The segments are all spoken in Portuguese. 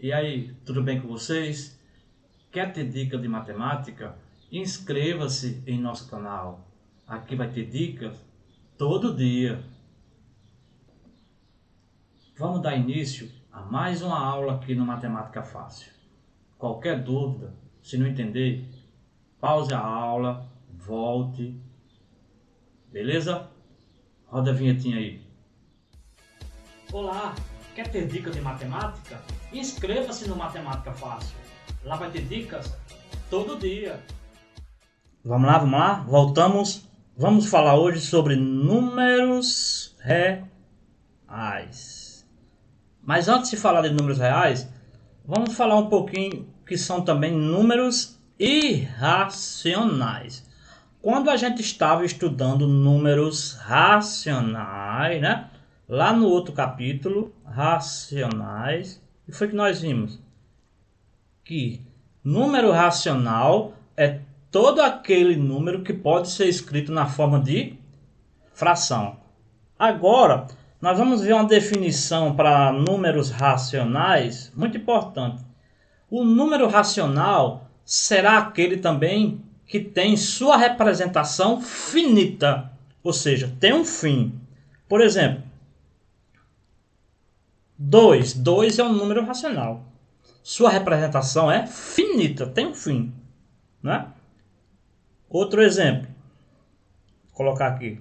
E aí, tudo bem com vocês? Quer ter dica de matemática? Inscreva-se em nosso canal. Aqui vai ter dicas todo dia. Vamos dar início a mais uma aula aqui no Matemática Fácil. Qualquer dúvida, se não entender, pause a aula, volte. Beleza? Roda a vinhetinha aí. Olá, quer ter dicas de matemática? Inscreva-se no Matemática Fácil. Lá vai ter dicas todo dia. Vamos lá, voltamos. Vamos falar hoje sobre números reais. Mas antes de falar de números reais, vamos falar um pouquinho que são também números irracionais. Quando a gente estava estudando números racionais, né? Lá no outro capítulo, racionais, o que foi que nós vimos? Que número racional é todo aquele número que pode ser escrito na forma de fração. Agora, nós vamos ver uma definição para números racionais muito importante. O número racional será aquele também que tem sua representação finita, ou seja, tem um fim. Por exemplo, 2 é um número racional. Sua representação é finita, tem um fim, né? Outro exemplo, vou colocar aqui,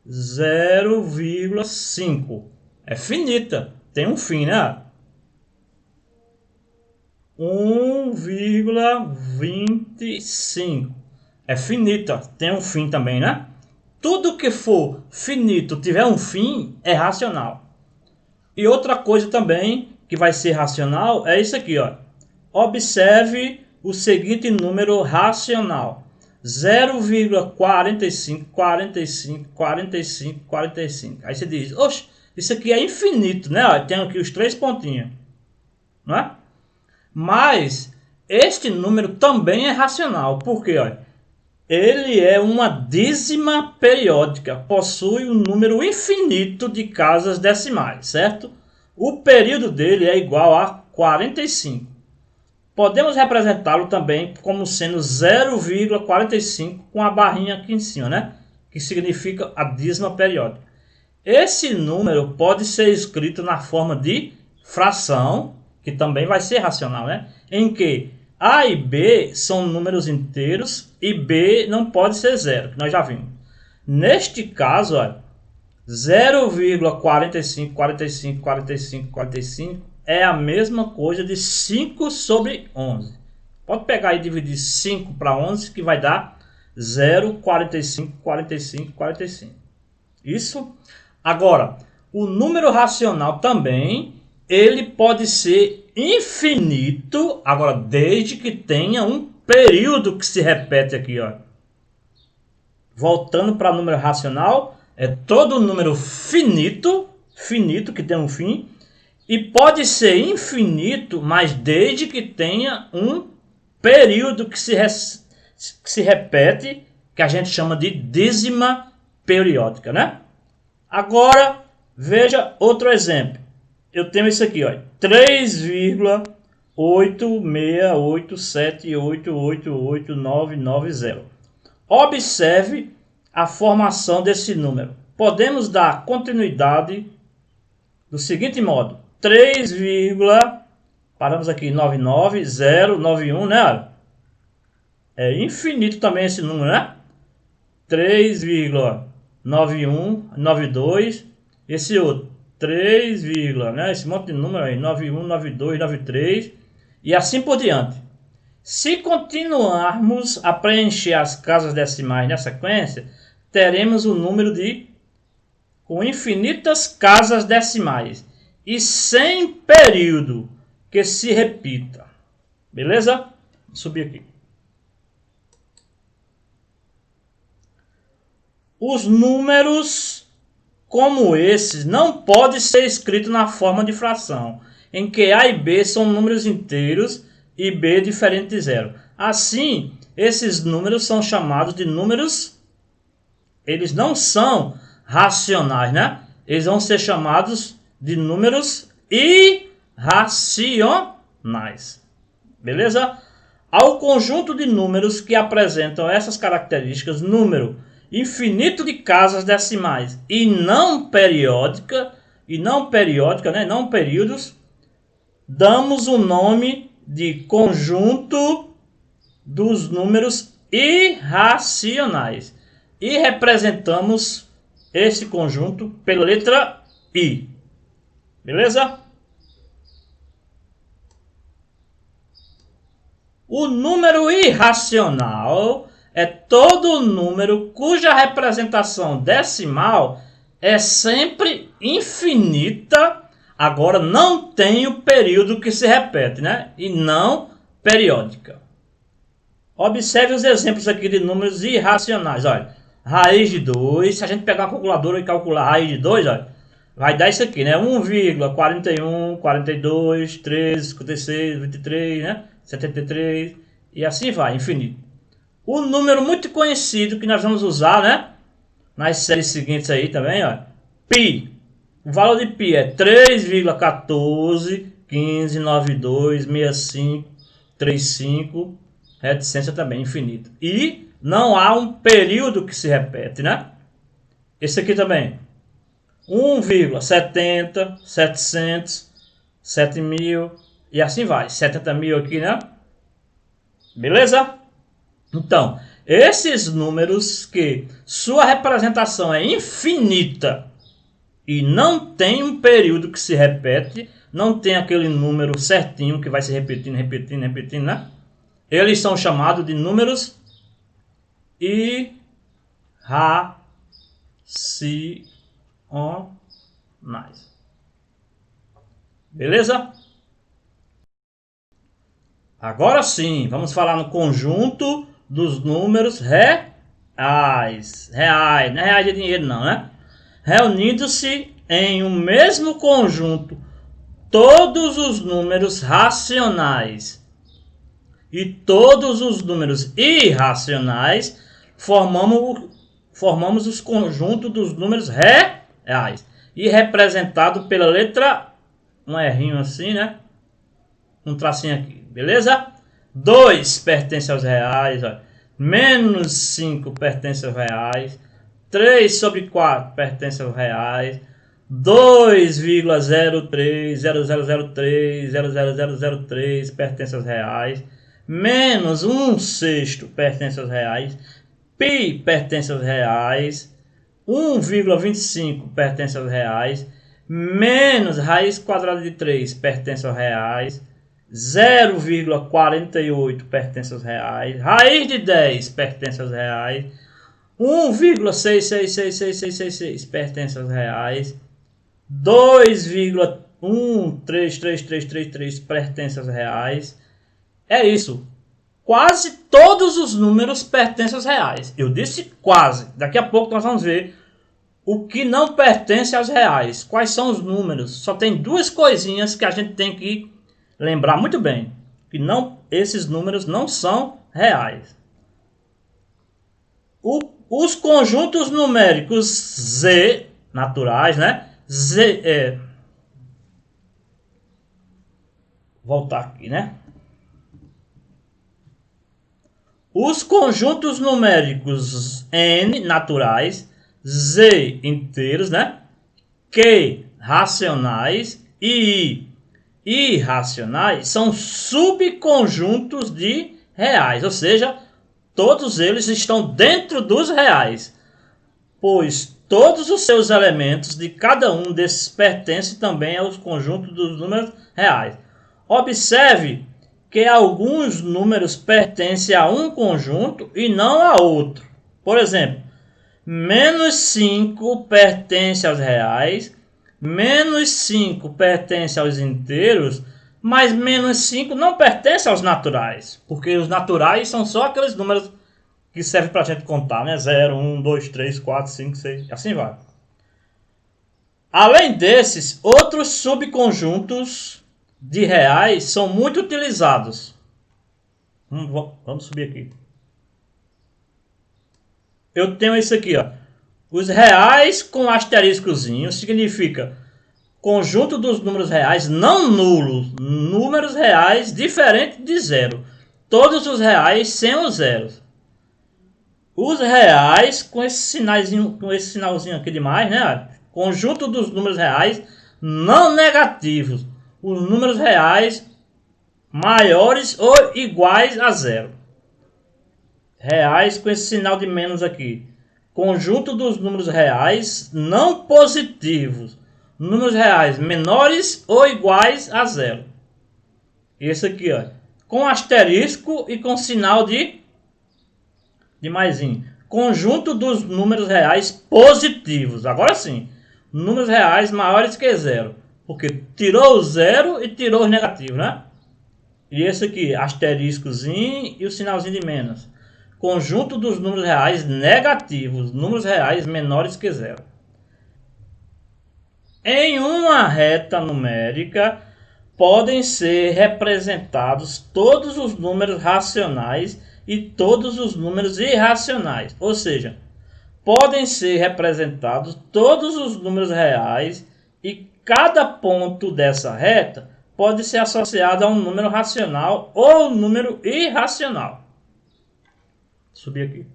0,5 é finita, tem um fim, né? 1,25 é finita, tem um fim também, né? Tudo que for finito, tiver um fim, é racional. E outra coisa também que vai ser racional é isso aqui, ó. Observe o seguinte número racional: 0,45. Aí você diz, oxe, isso aqui é infinito, né? Ó, tem aqui os 3 pontinhos, não é? Mas este número também é racional, porque ó, ele é uma dízima periódica, possui um número infinito de casas decimais, certo? O período dele é igual a 45. Podemos representá-lo também como sendo 0,45 com a barrinha aqui em cima, né? Que significa a dízima periódica. Esse número pode ser escrito na forma de fração, que também vai ser racional, né? Em que A e B são números inteiros e B não pode ser zero, que nós já vimos. Neste caso, 0,45 é a mesma coisa de 5 sobre 11. Pode pegar e dividir 5 para 11 que vai dar 0,45. Isso. Agora, o número racional também, ele pode ser infinito, agora desde que tenha um período que se repete aqui, ó. Voltando para o número racional, é todo número finito que tem um fim, e pode ser infinito, mas desde que tenha um período que se repete, que a gente chama de dízima periódica, né? Agora, veja outro exemplo. Eu tenho isso aqui, ó, 3,8687888990. Observe a formação desse número. Podemos dar continuidade do seguinte modo: 3, paramos aqui, 99091, né? É infinito também esse número, né? 3,9192, esse outro 3, né? Esse monte de número aí, 91, 92, 93 e assim por diante. Se continuarmos a preencher as casas decimais na sequência, teremos um número com infinitas casas decimais e sem período que se repita. Beleza? Vou subir aqui. Os números como esses não podem ser escritos na forma de fração, em que A e B são números inteiros e B diferente de zero. Assim, esses números são chamados de números, eles não são racionais, né? Eles vão ser chamados de números irracionais. irracionais. Beleza? Ao conjunto de números que apresentam essas características, número infinito de casas decimais e não periódica, né, não períodos, damos o nome de conjunto dos números irracionais e representamos esse conjunto pela letra I. Beleza? O número irracional é todo número cuja representação decimal é sempre infinita. Agora não tem o período que se repete, né? E não periódica. Observe os exemplos aqui de números irracionais. Olha, raiz de 2. Se a gente pegar uma calculadora e calcular a raiz de 2, olha, vai dar isso aqui, né? 1,41, 42, 13, 56, 23, né? 73 e assim vai, infinito. O número muito conhecido que nós vamos usar, né? Nas séries seguintes aí também, ó. Pi. O valor de Pi é 3,1415926535 reticência também, infinito. E não há um período que se repete, né? Esse aqui também. 1,70, 700, 7.000 e assim vai. 70.000 aqui, né? Beleza? Então, esses números que sua representação é infinita e não tem um período que se repete, não tem aquele número certinho que vai se repetindo, né? Eles são chamados de números irracionais. Beleza? Agora sim, vamos falar no conjunto dos números reais. Reais, não é reais de dinheiro não, né? Reunindo-se em um mesmo conjunto todos os números racionais e todos os números irracionais, formamos os conjuntos dos números reais. E representado pela letra, um errinho assim, né? Um tracinho aqui, beleza? 2 pertence aos reais, ó. Menos 5 pertence aos reais. 3 sobre 4 pertence aos reais. 2,030003 pertence aos reais. Menos 1/6 pertence aos reais. Pi pertence aos reais. 1,25 pertence aos reais. Menos raiz quadrada de 3 pertence aos reais. 0,48 pertence aos reais. Raiz de 10 pertence aos reais. 1,666666 pertence aos reais. 2,133333 pertence aos reais. É isso. Quase todos os números pertencem aos reais. Eu disse quase. Daqui a pouco nós vamos ver o que não pertence aos reais. Quais são os números? Só tem duas coisinhas que a gente tem que lembrar muito bem. Que não, esses números não são reais. Os conjuntos numéricos Z, naturais, né? Voltar aqui, né? Os conjuntos numéricos N, naturais, Z, inteiros, né? Q, racionais e I, irracionais, são subconjuntos de reais, ou seja, todos eles estão dentro dos reais, pois todos os seus elementos de cada um desses pertencem também aos conjuntos dos números reais. Observe que alguns números pertencem a um conjunto e não a outro. Por exemplo, menos 5 pertence aos reais, menos 5 pertence aos inteiros, mas menos 5 não pertence aos naturais, porque os naturais são só aqueles números que servem para a gente contar, né? 0, 1, 2, 3, 4, 5, 6, assim vai. Além desses, outros subconjuntos de reais são muito utilizados. Vamos subir aqui. Eu tenho isso aqui, ó. Os reais com asteriscozinho significa conjunto dos números reais não nulos, números reais diferentes de zero. Todos os reais sem os zeros. Os reais com esse sinalzinho aqui de mais, né? Conjunto dos números reais não negativos. Os números reais maiores ou iguais a zero. Reais com esse sinal de menos aqui. Conjunto dos números reais não positivos. Números reais menores ou iguais a zero. Esse aqui, ó, com asterisco e com sinal de maisinho. Conjunto dos números reais positivos. Agora sim, números reais maiores que zero. Porque tirou o zero e tirou os negativos, né? E esse aqui, asteriscozinho e o sinalzinho de menos. Conjunto dos números reais negativos. Números reais menores que zero. Em uma reta numérica, podem ser representados todos os números racionais e todos os números irracionais. Ou seja, podem ser representados todos os números reais e cada ponto dessa reta pode ser associado a um número racional ou um número irracional. Vou subir aqui.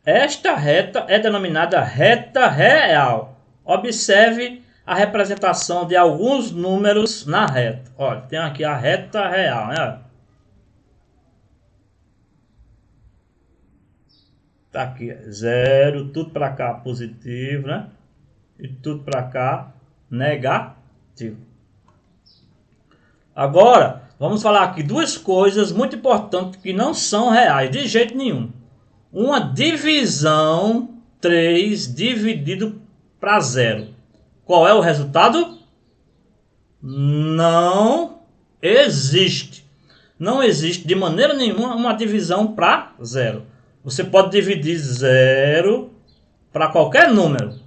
Esta reta é denominada reta real. Observe a representação de alguns números na reta. Olha, tem aqui a reta real, né? Tá aqui, zero, tudo para cá positivo, né? E tudo para cá negativo. Agora, vamos falar aqui duas coisas muito importantes que não são reais de jeito nenhum. Uma divisão 3 dividido para zero. Qual é o resultado? Não existe. Não existe de maneira nenhuma uma divisão para zero. Você pode dividir zero para qualquer número.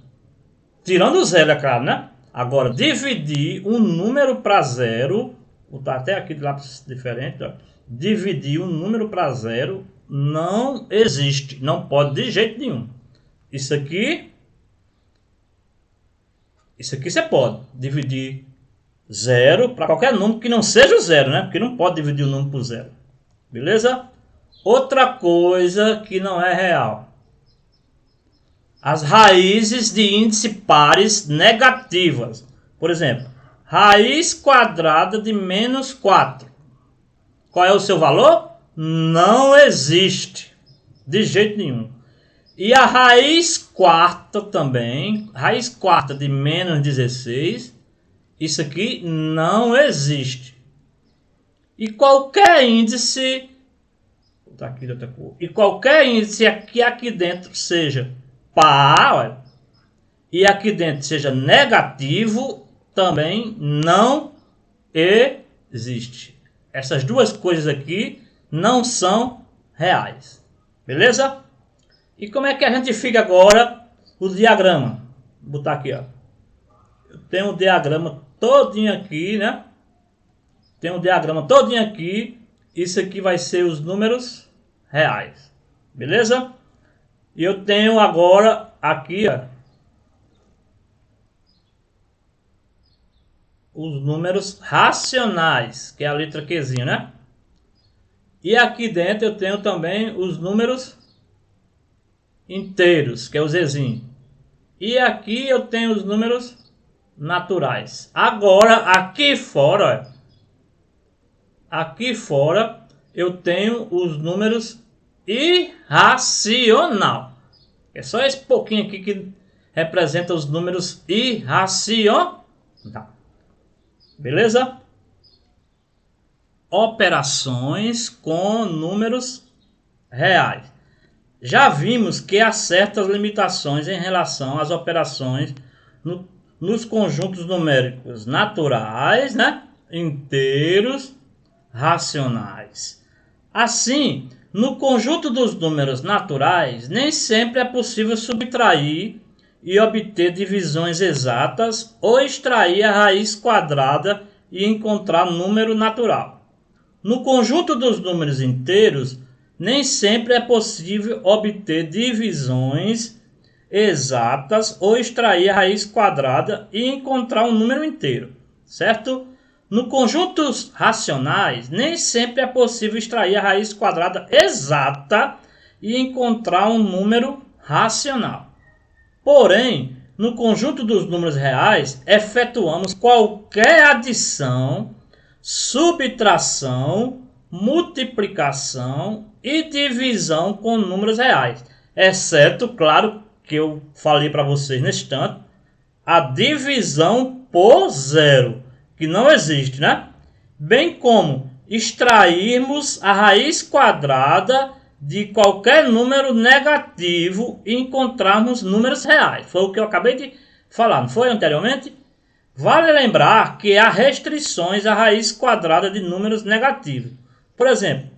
Tirando o zero, é claro, né? Agora, dividir um número para zero. Vou botar até aqui de lápis diferente. Ó. Dividir um número para zero não existe. Não pode de jeito nenhum. Isso aqui você pode dividir zero para qualquer número que não seja o zero, né? Porque não pode dividir o número por zero. Beleza? Outra coisa que não é real. As raízes de índice pares negativas. Por exemplo, raiz quadrada de menos 4. Qual é o seu valor? Não existe. De jeito nenhum. E a raiz quarta também. Raiz quarta de menos 16. Isso aqui não existe. E qualquer índice... Vou botar aqui de outra cor. E qualquer índice aqui dentro seja par, olha, e aqui dentro seja negativo, também não existe. Essas duas coisas aqui não são reais. Beleza? E como é que a gente fica agora o diagrama? Vou botar aqui, ó. Eu tenho um diagrama todinho aqui, né? Tem um diagrama todinho aqui. Isso aqui vai ser os números reais. Beleza? E eu tenho agora aqui, ó, os números racionais, que é a letra Qzinho, né? E aqui dentro eu tenho também os números inteiros, que é o Zzinho. E aqui eu tenho os números naturais. Agora, aqui fora, ó, aqui fora eu tenho os números irracional. É só esse pouquinho aqui que representa os números irracional. Beleza? Operações com números reais. Já vimos que há certas limitações em relação às operações nos conjuntos numéricos naturais, né? Inteiros, racionais. Assim, no conjunto dos números naturais, nem sempre é possível subtrair e obter divisões exatas ou extrair a raiz quadrada e encontrar número natural. No conjunto dos números inteiros, nem sempre é possível obter divisões exatas ou extrair a raiz quadrada e encontrar um número inteiro, certo? No conjuntos racionais, nem sempre é possível extrair a raiz quadrada exata e encontrar um número racional. Porém, no conjunto dos números reais, efetuamos qualquer adição, subtração, multiplicação e divisão com números reais, exceto, claro, que eu falei para vocês nesse instante, a divisão por zero, que não existe, né? Bem como extrairmos a raiz quadrada de qualquer número negativo e encontrarmos números reais. Foi o que eu acabei de falar, não foi anteriormente? Vale lembrar que há restrições à raiz quadrada de números negativos. Por exemplo,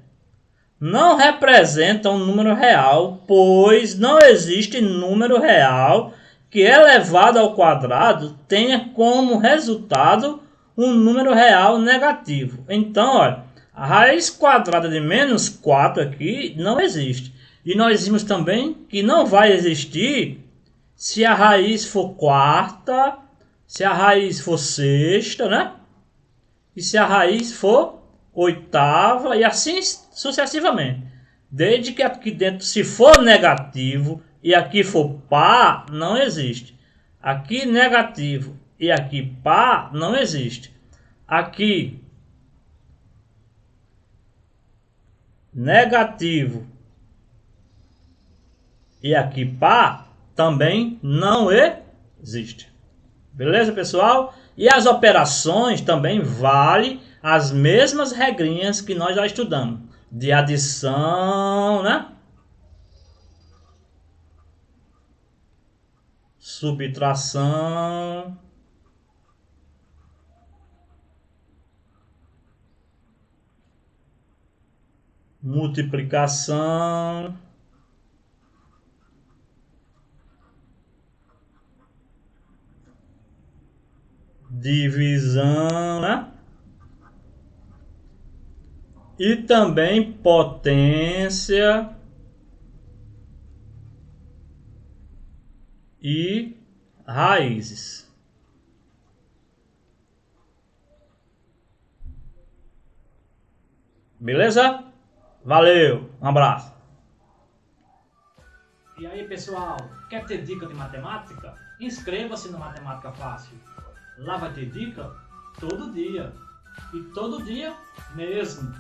não representa um número real, pois não existe número real que elevado ao quadrado tenha como resultado um número real negativo. Então, olha, a raiz quadrada de menos 4 aqui não existe. E nós vimos também que não vai existir se a raiz for quarta, se a raiz for sexta, né? E se a raiz for oitava e assim sucessivamente. Desde que aqui dentro, se for negativo e aqui for par, não existe. Aqui negativo e aqui par, não existe. Aqui negativo e aqui par também não existe. Beleza, pessoal? E as operações também valem as mesmas regrinhas que nós já estudamos. De adição, né? Subtração. Multiplicação. Divisão, né? E também potência e raízes. Beleza? Valeu, um abraço. E aí, pessoal, quer ter dica de matemática? Inscreva-se no Matemática Fácil. Lá vai ter dica todo dia. E todo dia mesmo.